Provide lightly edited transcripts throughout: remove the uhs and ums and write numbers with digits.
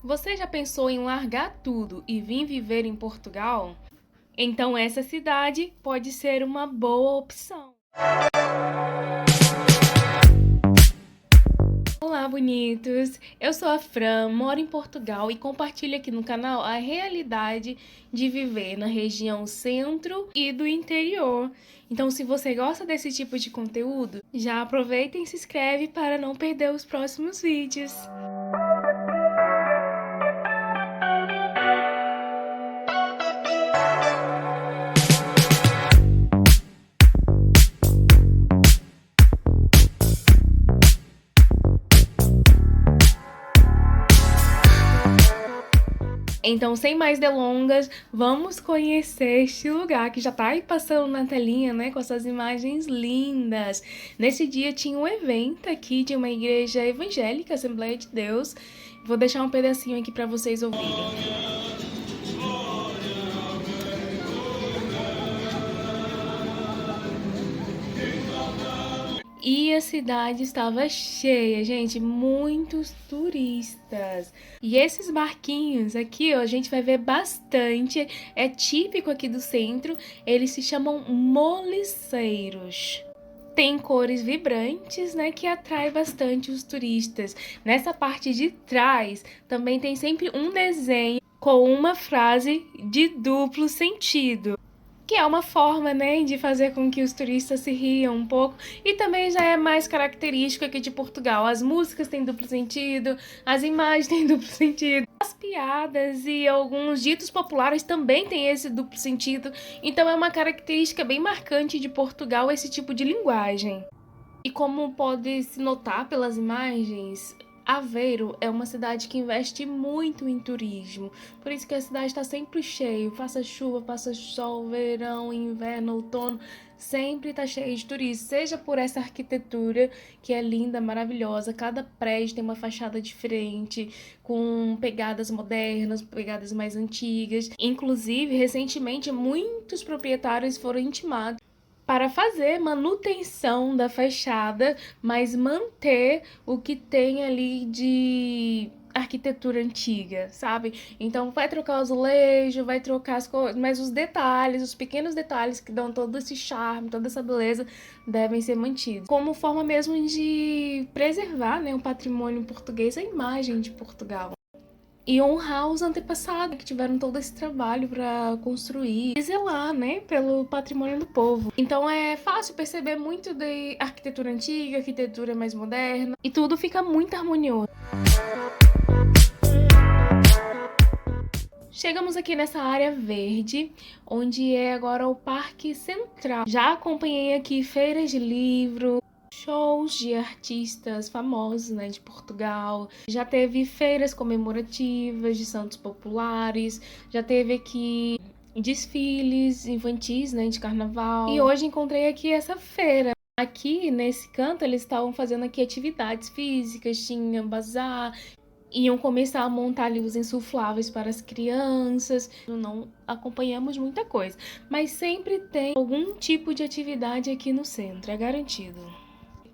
Você já pensou em largar tudo e vir viver em Portugal? Então essa cidade pode ser uma boa opção. Olá, bonitos! Eu sou a Fran, moro em Portugal e compartilho aqui no canal a realidade de viver na região centro e do interior. Então, se você gosta desse tipo de conteúdo, já aproveita e se inscreve para não perder os próximos vídeos. Então, sem mais delongas, vamos conhecer este lugar que já tá aí passando na telinha, né, com essas imagens lindas. Nesse dia tinha um evento aqui de uma igreja evangélica, Assembleia de Deus. Vou deixar um pedacinho aqui para vocês ouvirem. E a cidade estava cheia, gente, muitos turistas. E esses barquinhos aqui, ó, a gente vai ver bastante, é típico aqui do centro, eles se chamam moliceiros. Tem cores vibrantes, né, que atrai bastante os turistas. Nessa parte de trás também tem sempre um desenho com uma frase de duplo sentido, que é uma forma, né, de fazer com que os turistas se riam um pouco, e também já é mais característico aqui de Portugal. As músicas têm duplo sentido, as imagens têm duplo sentido, as piadas e alguns ditos populares também têm esse duplo sentido, então é uma característica bem marcante de Portugal esse tipo de linguagem. E como pode se notar pelas imagens, Aveiro é uma cidade que investe muito em turismo, por isso que a cidade está sempre cheia, passa chuva, passa sol, verão, inverno, outono, sempre está cheia de turistas, seja por essa arquitetura que é linda, maravilhosa, cada prédio tem uma fachada diferente, com pegadas modernas, pegadas mais antigas. Inclusive, recentemente, muitos proprietários foram intimados para fazer manutenção da fachada, mas manter o que tem ali de arquitetura antiga, sabe? Então vai trocar o azulejo, vai trocar as coisas, mas os detalhes, os pequenos detalhes que dão todo esse charme, toda essa beleza, devem ser mantidos. Como forma mesmo de preservar, né, o patrimônio português, a imagem de Portugal. E honrar os antepassados que tiveram todo esse trabalho para construir e zelar, né, pelo patrimônio do povo. Então é fácil perceber muito de arquitetura antiga, arquitetura mais moderna, e tudo fica muito harmonioso. Chegamos aqui nessa área verde, onde é agora o Parque Central. Já acompanhei aqui feiras de livro, shows de artistas famosos, né, de Portugal. Já teve feiras comemorativas de santos populares. Já teve aqui desfiles infantis, né, de carnaval. E hoje encontrei aqui essa feira. Aqui nesse canto eles estavam fazendo aqui atividades físicas, tinha bazar. Iam começar a montar ali os insufláveis para as crianças. Não acompanhamos muita coisa, mas sempre tem algum tipo de atividade aqui no centro, é garantido.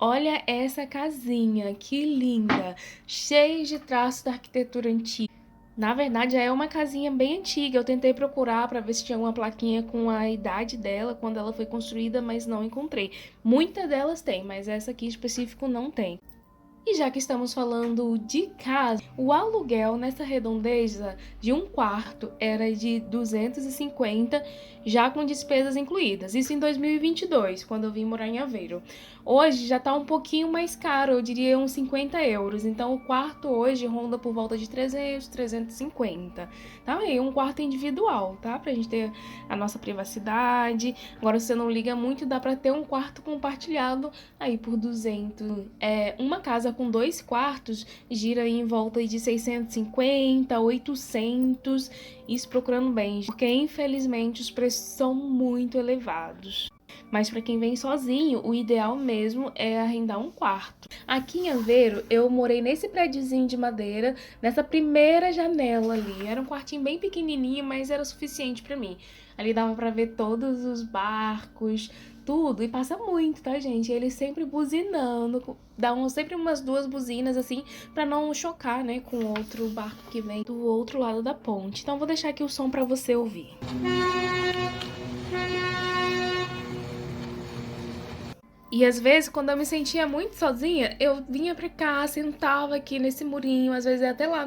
Olha essa casinha, que linda, cheia de traços da arquitetura antiga. Na verdade, já é uma casinha bem antiga. Eu tentei procurar para ver se tinha uma plaquinha com a idade dela, quando ela foi construída, mas não encontrei. Muitas delas tem, mas essa aqui em específico não tem. E já que estamos falando de casa, o aluguel nessa redondeza de um quarto era de 250, já com despesas incluídas. Isso em 2022, quando eu vim morar em Aveiro. Hoje já tá um pouquinho mais caro, eu diria uns 50 euros. Então o quarto hoje ronda por volta de 300, 350. Tá aí, um quarto individual, tá? Pra gente ter a nossa privacidade. Agora, se você não liga muito, dá pra ter um quarto compartilhado aí por 200. Uma casa com 2 quartos gira aí em volta de 650, 800, isso procurando bem, porque infelizmente os preços são muito elevados. Mas para quem vem sozinho, o ideal mesmo é arrendar um quarto. Aqui em Aveiro, eu morei nesse prédiozinho de madeira, nessa primeira janela ali. Era um quartinho bem pequenininho, mas era suficiente para mim. Ali dava para ver todos os barcos, tudo. E passa muito, tá, gente? Eles sempre buzinando, dão sempre umas 2 buzinas assim, para não chocar, né, com outro barco que vem do outro lado da ponte. Então vou deixar aqui o som para você ouvir. E às vezes, quando eu me sentia muito sozinha, eu vinha pra cá, sentava aqui nesse murinho, às vezes até lá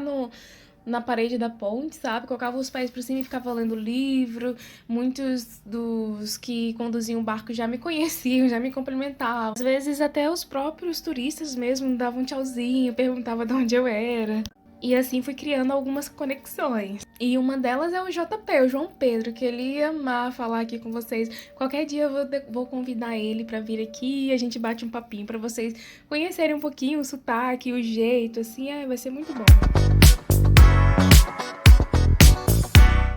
na parede da ponte, sabe? Colocava os pés pra cima e ficava lendo livro. Muitos dos que conduziam o barco já me conheciam, já me cumprimentavam. Às vezes até os próprios turistas mesmo davam um tchauzinho, perguntavam de onde eu era. E assim fui criando algumas conexões. E uma delas é o JP, o João Pedro, que ele ia amar falar aqui com vocês. Qualquer dia eu vou convidar ele pra vir aqui e a gente bate um papinho pra vocês conhecerem um pouquinho o sotaque, o jeito, assim, vai ser muito bom.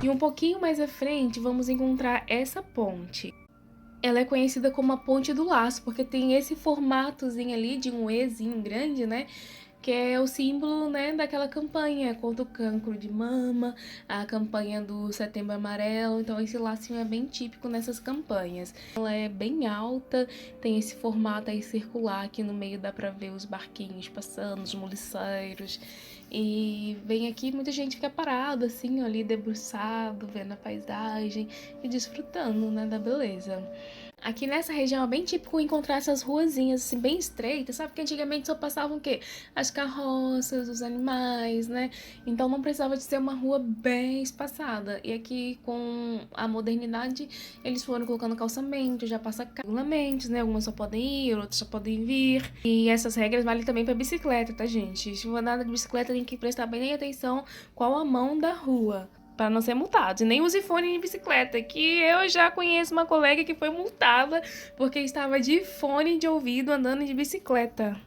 E um pouquinho mais à frente vamos encontrar essa ponte. Ela é conhecida como a Ponte do Laço, porque tem esse formatozinho ali de um Ezinho grande, né? Que é o símbolo, né, daquela campanha contra o cancro de mama, a campanha do Setembro Amarelo. Então esse lacinho é bem típico nessas campanhas. Ela é bem alta, tem esse formato aí circular, aqui no meio dá pra ver os barquinhos passando, os muliceiros. E vem aqui, muita gente fica parada assim, ali debruçado, vendo a paisagem e desfrutando, né, da beleza. Aqui nessa região é bem típico encontrar essas ruazinhas assim bem estreitas, sabe? Porque antigamente só passavam o quê? As carroças, os animais, né? Então não precisava de ser uma rua bem espaçada. E aqui com a modernidade eles foram colocando calçamento, já passa regulamentos, né? Algumas só podem ir, outras só podem vir. E essas regras valem também para bicicleta, tá, gente? Se for andar de bicicleta tem que prestar bem atenção qual a mão da rua, para não ser multado. E nem use fone em bicicleta, que eu já conheço uma colega que foi multada porque estava de fone de ouvido andando de bicicleta.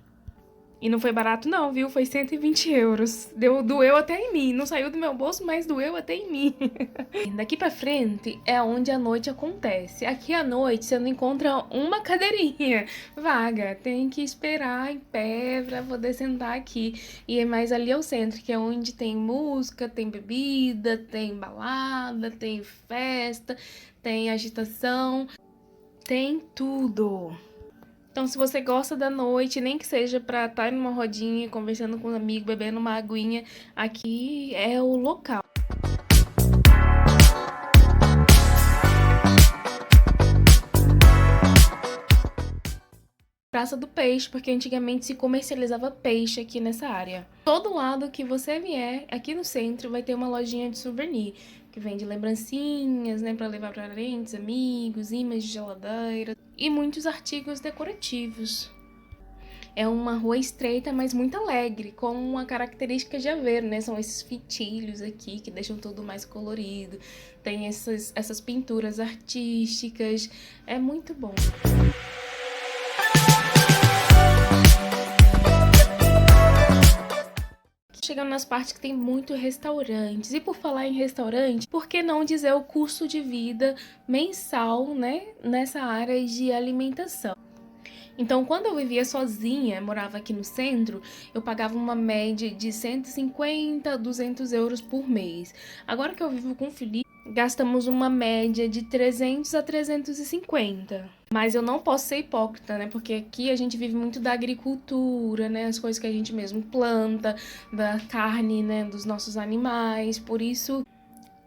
E não foi barato não, viu? Foi 120 euros. Doeu até em mim. Não saiu do meu bolso, mas doeu até em mim. Daqui pra frente é onde a noite acontece. Aqui à noite você não encontra uma cadeirinha vaga. Tem que esperar em pé pra poder sentar aqui. E é mais ali ao centro, que é onde tem música, tem bebida, tem balada, tem festa, tem agitação, tem tudo. Então, se você gosta da noite, nem que seja pra estar numa rodinha, conversando com um amigo, bebendo uma aguinha, aqui é o local. Praça do Peixe, porque antigamente se comercializava peixe aqui nessa área. Todo lado que você vier, aqui no centro, vai ter uma lojinha de souvenir, que vende lembrancinhas, né, para levar para parentes, amigos, imãs de geladeira e muitos artigos decorativos. É uma rua estreita, mas muito alegre, com uma característica de Aveiro, né? São esses fitilhos aqui que deixam tudo mais colorido. Tem essas pinturas artísticas. É muito bom. Chegando nas partes que tem muito restaurantes. E por falar em restaurante, por que não dizer o custo de vida mensal, né, nessa área de alimentação? Então, quando eu vivia sozinha, morava aqui no centro, eu pagava uma média de 150 a 200 euros por mês. Agora que eu vivo com o Felipe, gastamos uma média de 300 a 350. Mas eu não posso ser hipócrita, né? Porque aqui a gente vive muito da agricultura, né? As coisas que a gente mesmo planta, da carne, né? Dos nossos animais. Por isso,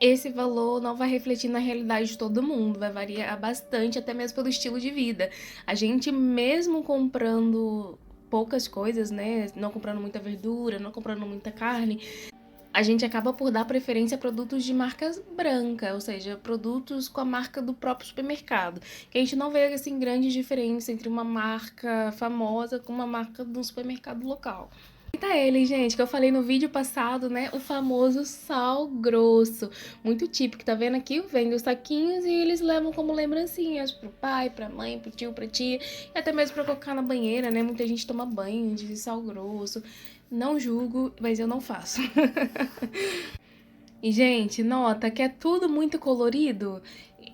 esse valor não vai refletir na realidade de todo mundo, vai variar bastante, até mesmo pelo estilo de vida. A gente mesmo comprando poucas coisas, né? Não comprando muita verdura, não comprando muita carne, a gente acaba por dar preferência a produtos de marcas brancas, ou seja, produtos com a marca do próprio supermercado. Que a gente não vê, assim, grande diferença entre uma marca famosa com uma marca do supermercado local. E tá ele, gente, que eu falei no vídeo passado, né? O famoso sal grosso. Muito típico, tá vendo aqui? Vende os saquinhos e eles levam como lembrancinhas pro pai, pra mãe, pro tio, pra tia. E até mesmo pra colocar na banheira, né? Muita gente toma banho de sal grosso. Não julgo, mas eu não faço. E, gente, nota que é tudo muito colorido.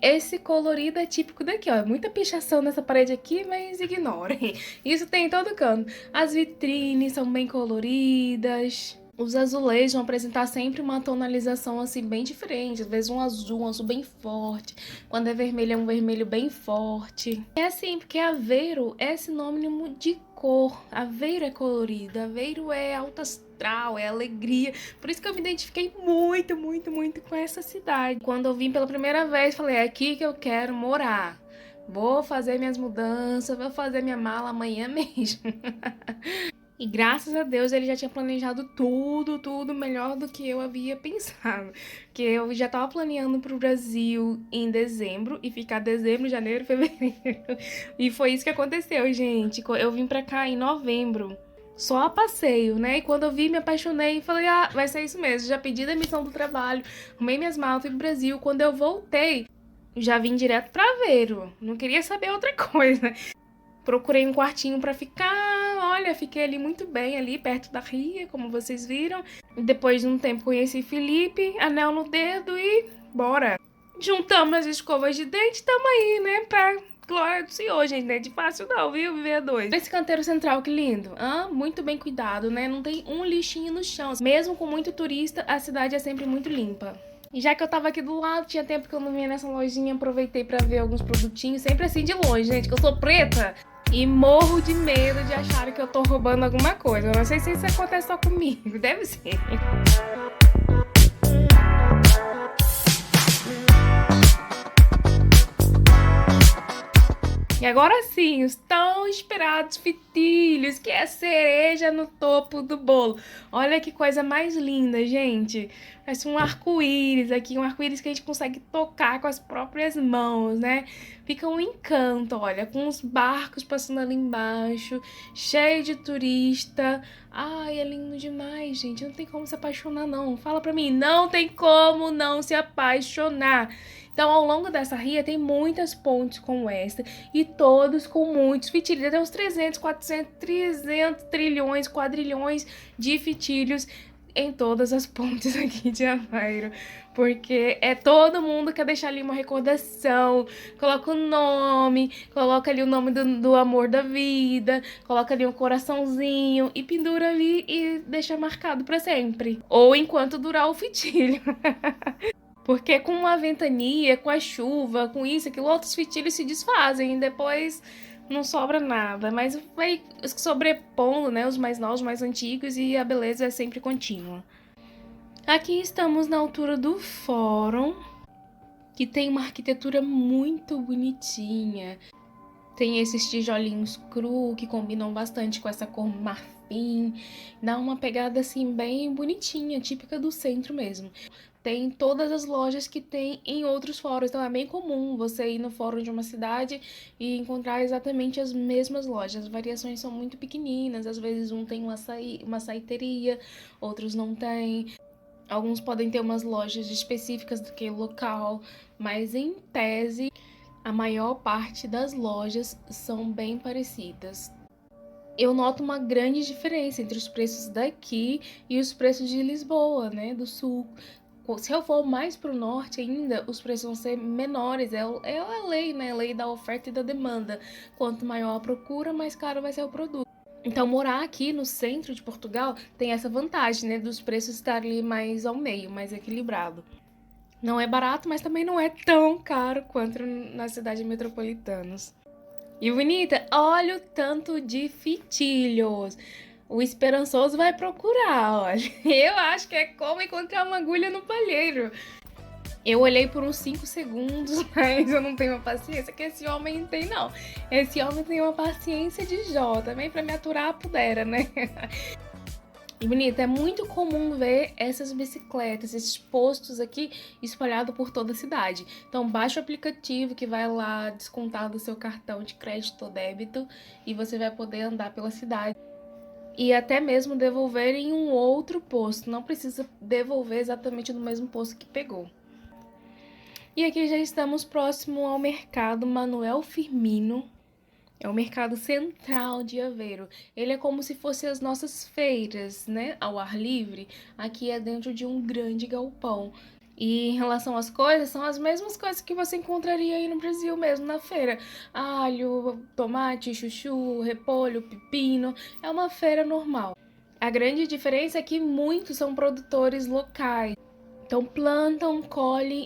Esse colorido é típico daqui, ó. Muita pichação nessa parede aqui, mas ignorem. Isso tem em todo canto. As vitrines são bem coloridas. Os azulejos vão apresentar sempre uma tonalização assim bem diferente. Às vezes um azul bem forte. Quando é vermelho, é um vermelho bem forte. É assim, porque Aveiro é sinônimo de cor. Aveiro é colorido, Aveiro é alto astral, é alegria. Por isso que eu me identifiquei muito, muito, muito com essa cidade. Quando eu vim pela primeira vez, falei, é aqui que eu quero morar. Vou fazer minhas mudanças, vou fazer minha mala amanhã mesmo. E graças a Deus ele já tinha planejado tudo melhor do que eu havia pensado. Que eu já tava planeando pro Brasil em dezembro e ficar dezembro, janeiro, fevereiro. E foi isso que aconteceu, gente. Eu vim pra cá em novembro. Só a passeio, né? E quando eu vi, me apaixonei e falei, ah, vai ser isso mesmo. Já pedi demissão do trabalho, arrumei minhas malas, fui pro Brasil. Quando eu voltei, já vim direto pra Aveiro. Não queria saber outra coisa. Procurei um quartinho pra ficar, olha, fiquei ali muito bem, ali perto da ria, como vocês viram. Depois de um tempo conheci Felipe, anel no dedo e bora. Juntamos as escovas de dente, tamo aí, né, pra glória do Senhor, gente, não é de fácil não, viu, viver a dois. Esse canteiro central, que lindo, muito bem cuidado, né, não tem um lixinho no chão. Mesmo com muito turista, a cidade é sempre muito limpa. E já que eu tava aqui do lado, tinha tempo que eu não vinha nessa lojinha, aproveitei pra ver alguns produtinhos, sempre assim de longe, gente, que eu sou preta. E morro de medo de acharem que eu tô roubando alguma coisa. Eu não sei se isso acontece só comigo, deve ser. E agora sim, os tão esperados fitilhos, que é a cereja no topo do bolo. Olha que coisa mais linda, gente. Parece um arco-íris aqui, um arco-íris que a gente consegue tocar com as próprias mãos, né? Fica um encanto, olha, com os barcos passando ali embaixo, cheio de turista. Ai, é lindo demais, gente. Não tem como se apaixonar, não. Fala pra mim, não tem como não se apaixonar. Então, ao longo dessa ria, tem muitas pontes como esta, e todos com muitos fitilhos, até uns 300, 400, 300 trilhões, quadrilhões de fitilhos em todas as pontes aqui de Aveiro, porque todo mundo quer deixar ali uma recordação, coloca o nome, coloca ali o nome do amor da vida, coloca ali um coraçãozinho e pendura ali e deixa marcado pra sempre, ou enquanto durar o fitilho. Porque com a ventania, com a chuva, com isso, aquilo, outros fitilhos se desfazem e depois não sobra nada. Mas vai sobrepondo, né, os mais novos, os mais antigos, e a beleza é sempre contínua. Aqui estamos na altura do fórum, que tem uma arquitetura muito bonitinha. Tem esses tijolinhos cru que combinam bastante com essa cor marfim. Dá uma pegada assim bem bonitinha, típica do centro mesmo. Tem todas as lojas que tem em outros fóruns, então é bem comum você ir no fórum de uma cidade e encontrar exatamente as mesmas lojas. As variações são muito pequeninas, às vezes um tem uma saiteria, outros não tem. Alguns podem ter umas lojas específicas daquele local, mas em tese a maior parte das lojas são bem parecidas. Eu noto uma grande diferença entre os preços daqui e os preços de Lisboa, né, do sul. Se eu for mais pro norte ainda, os preços vão ser menores. É a lei, né? A lei da oferta e da demanda. Quanto maior a procura, mais caro vai ser o produto. Então, morar aqui no centro de Portugal tem essa vantagem, né? Dos preços estarem mais ao meio, mais equilibrado. Não é barato, mas também não é tão caro quanto na cidade metropolitanas. E bonita, olha o tanto de fitilhos. O esperançoso vai procurar, olha. Eu acho que é como encontrar uma agulha no palheiro. Eu olhei por uns 5 segundos, mas eu não tenho a paciência que esse homem tem, não. Esse homem tem uma paciência de Jó, também pra me aturar pudera, né? E bonita, é muito comum ver essas bicicletas, esses postos aqui espalhados por toda a cidade. Então baixa o aplicativo que vai lá descontar do seu cartão de crédito ou débito e você vai poder andar pela cidade. E até mesmo devolver em um outro posto, não precisa devolver exatamente no mesmo posto que pegou. E aqui já estamos próximo ao mercado Manuel Firmino. É o mercado central de Aveiro. Ele é como se fosse as nossas feiras, né? Ao ar livre. Aqui é dentro de um grande galpão. E em relação às coisas, são as mesmas coisas que você encontraria aí no Brasil mesmo, na feira. Alho, tomate, chuchu, repolho, pepino. É uma feira normal. A grande diferença é que muitos são produtores locais. Então plantam, colhem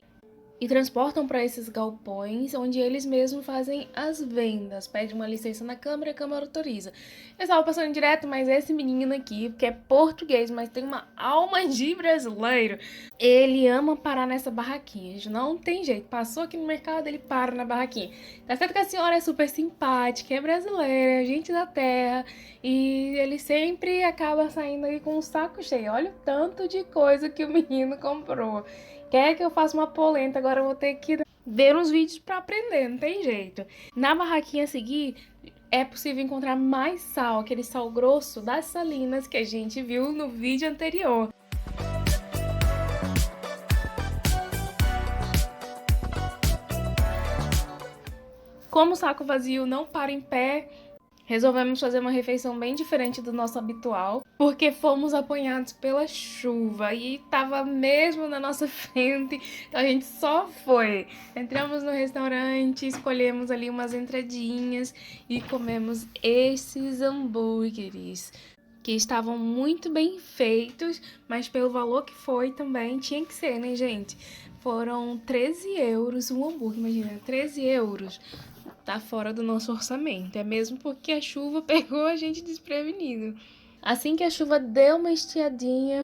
e transportam para esses galpões, onde eles mesmos fazem as vendas. Pede uma licença na Câmara e a Câmara autoriza. Eu estava passando direto, mas esse menino aqui, que é português, mas tem uma alma de brasileiro, ele ama parar nessa barraquinha. Não tem jeito. Passou aqui no mercado, ele para na barraquinha. Tá certo que a senhora é super simpática, é brasileira, gente da terra, e ele sempre acaba saindo aí com um saco cheio. Olha o tanto de coisa que o menino comprou. Quer que eu faça uma polenta, agora eu vou ter que ver uns vídeos para aprender, não tem jeito. Na barraquinha a seguir, é possível encontrar mais sal, aquele sal grosso das salinas que a gente viu no vídeo anterior. Como o saco vazio não para em pé, resolvemos fazer uma refeição bem diferente do nosso habitual, porque fomos apanhados pela chuva e tava mesmo na nossa frente, então a gente só foi. Entramos no restaurante, escolhemos ali umas entradinhas e comemos esses hambúrgueres, que estavam muito bem feitos, mas pelo valor que foi também tinha que ser, né, gente? Foram 13 euros um hambúrguer, imagina, 13 euros. Tá fora do nosso orçamento, é mesmo porque a chuva pegou a gente desprevenido. Assim que a chuva deu uma estiadinha,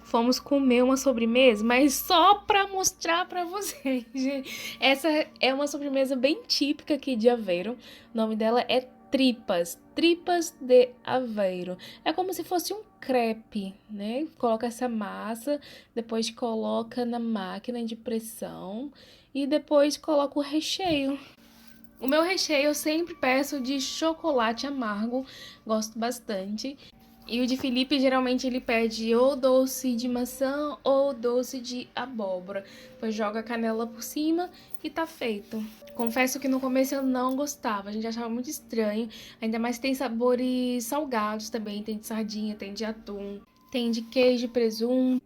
fomos comer uma sobremesa, mas só pra mostrar pra vocês, gente. Essa é uma sobremesa bem típica aqui de Aveiro. O nome dela é tripas de Aveiro. É como se fosse um crepe, né? Coloca essa massa, depois coloca na máquina de pressão e depois coloca o recheio. O meu recheio eu sempre peço de chocolate amargo, gosto bastante. E o de Felipe, geralmente, ele pede ou doce de maçã ou doce de abóbora. Depois joga a canela por cima e tá feito. Confesso que no começo eu não gostava, a gente achava muito estranho. Ainda mais tem sabores salgados também, tem de sardinha, tem de atum, tem de queijo e presunto.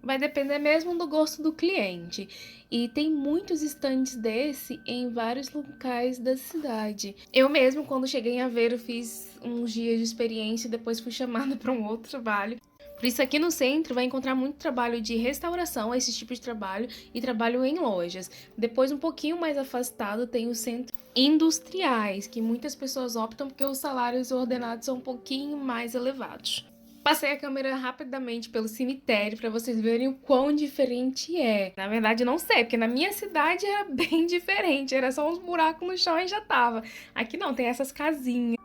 Vai depender mesmo do gosto do cliente. E tem muitos estandes desse em vários locais da cidade. Eu mesmo, quando cheguei em Aveiro, fiz uns dias de experiência e depois fui chamada para um outro trabalho. Por isso, aqui no centro vai encontrar muito trabalho de restauração, esse tipo de trabalho, e trabalho em lojas. Depois, um pouquinho mais afastado, tem os centros industriais, que muitas pessoas optam porque os salários ordenados são um pouquinho mais elevados. Passei a câmera rapidamente pelo cemitério para vocês verem o quão diferente é. Na verdade, não sei, porque na minha cidade era bem diferente. Era só uns buracos no chão e já tava. Aqui não, tem essas casinhas.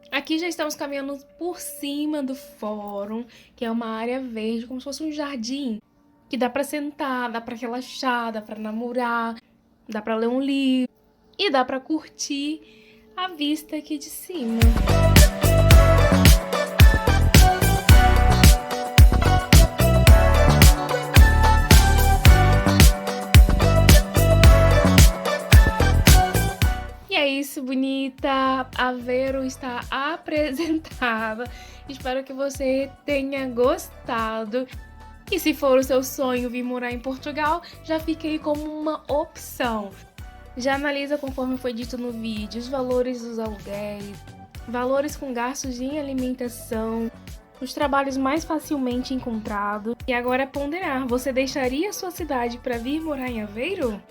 Aqui já estamos caminhando por cima do fórum, que é uma área verde, como se fosse um jardim. Que dá para sentar, dá para relaxar, dá para namorar, dá para ler um livro. E dá para curtir a vista aqui de cima. É isso, bonita! Aveiro está apresentada. Espero que você tenha gostado. E se for o seu sonho vir morar em Portugal, já fique aí como uma opção. Já analisa, conforme foi dito no vídeo, os valores dos aluguéis, valores com gastos em alimentação, os trabalhos mais facilmente encontrados. E agora é ponderar, você deixaria a sua cidade para vir morar em Aveiro?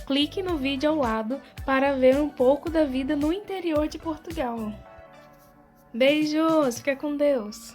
Clique no vídeo ao lado para ver um pouco da vida no interior de Portugal. Beijos, fica com Deus!